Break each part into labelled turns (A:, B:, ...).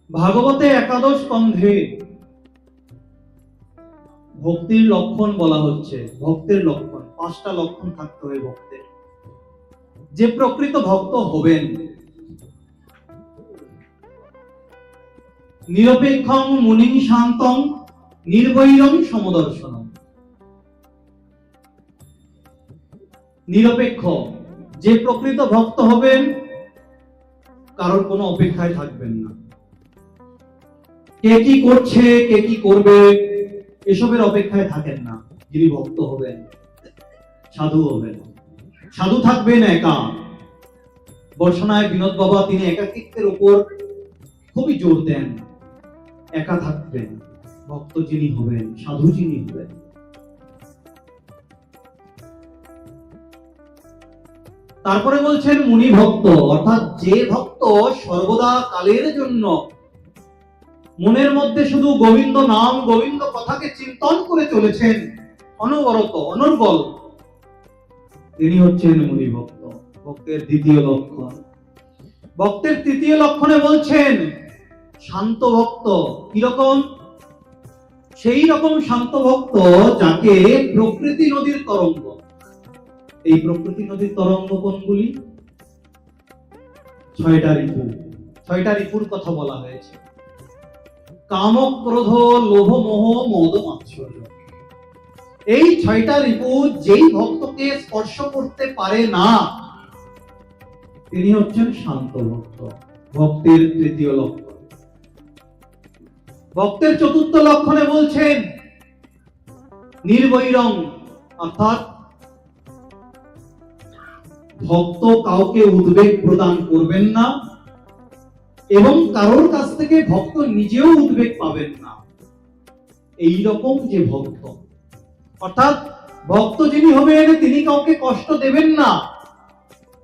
A: ভাগবতে একাদশ স্কন্ধে ভক্তির লক্ষণ বলা হচ্ছে। ভক্তের লক্ষণ, 5টা লক্ষণ থাকতে হবে ভক্তের। যে প্রকৃত ভক্ত হবেন, নিরপেক্ষং মুনিং শান্তং নির্বৈরং সমদর্শনম। নিরপেক্ষ, যে প্রকৃত ভক্ত হবেন কারোর কোনো অপেক্ষায় থাকবেন না। কে কি করছে, কে কি করবে, এসবের অপেক্ষায় থাকেন না। যিনি ভক্ত হবেন, সাধু হবেন, সাধু থাকবেন একা। বর্ষনায় বিনোদ বাবা তিনি একাকিত্বের উপর খুবই জোর দেন। একা থাকবেন ভক্ত যিনি হবেন, সাধু যিনি হবেন। তারপরে বলছেন মুনি ভক্ত, অর্থাৎ যে ভক্ত সর্বদা কালের জন্য মনের মধ্যে শুধু গোবিন্দ নাম, গোবিন্দ কথাকে চিন্তন করে চলেছেন অনবরত, অনর্গল, তিনি হচ্ছেন মুনি ভক্ত। ভক্তের দ্বিতীয় লক্ষণ। ভক্তের তৃতীয় লক্ষণে বলছেন শান্ত ভক্ত। কিরকম? সেই রকম শান্ত ভক্ত যাকে প্রকৃতি নদীর তরঙ্গ। এই প্রকৃতি নদীর তরঙ্গ কোনগুলি? 6টা ঋতু। 6টা ঋতুর কথা বলা হয়েছে। কাম, ক্রোধ, লোভ, মোহ, মদ, মাৎসর্য। এই 6টা ঋতু যেই ভক্তকে স্পর্শ করতে পারে না তিনি হচ্ছেন শান্ত ভক্ত। ভক্তের তৃতীয় লক্ষণ। ভক্তের চতুর্থ লক্ষণে বলছেন নির্বৈরং, অর্থাৎ ভক্ত কাউকে উদ্বেগ প্রদান করবেন না এবং কারোর কাছ থেকে ভক্ত নিজেও উদ্বেগ পাবেন না। এই রকম যে ভক্ত, অর্থাৎ ভক্ত যিনি হবেন তিনি কাউকে কষ্ট দেবেন না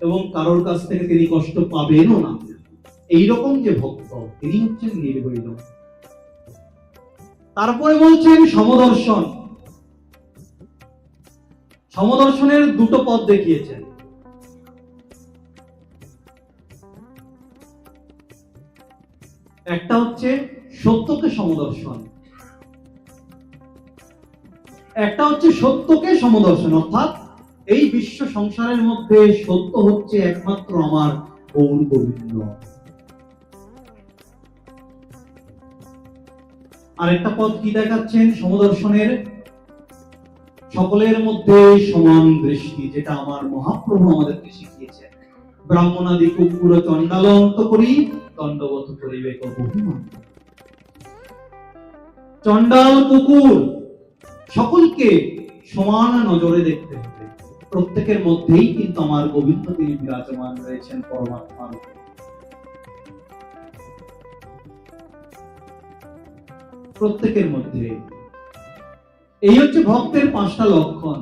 A: এবং কারোর কাছ থেকে তিনি কষ্ট পাবেনও না। এই রকম যে ভক্ত তিনি হচ্ছেন নির্বৈর। তারপরে বলছেন সমদর্শন। সমদর্শনের দুটো পদ দেখিয়েছেন। একটা হচ্ছে সত্যকে সমদর্শন, একটা হচ্ছে সত্যকে সমদর্শন, অর্থাৎ এই বিশ্ব সংসারের মধ্যে সত্য হচ্ছে একমাত্র আমার গৌর গোবিন্দ। আরেকটা পদ কি দেখাচ্ছেন সমদর্শনের? সকলের মধ্যে সমান দৃষ্টি, যেটা আমার মহাপ্রভু আমাদেরকে শিখিয়েছেন। ব্রাহ্মণাদি কুকুর চণ্ডাল অন্ত করি দণ্ডবত করিবে অভিমান। চণ্ডাল কুকুর সকলকে সমান নজরে দেখতে হবে। প্রত্যেকের মধ্যেই কিন্তু আমার গোবিন্দ তিনি বিরাজমান রয়েছেন পরমাত্মা রূপে। প্রত্যেকের মধ্যে। এই হচ্ছে ভক্তের 5টা লক্ষণ।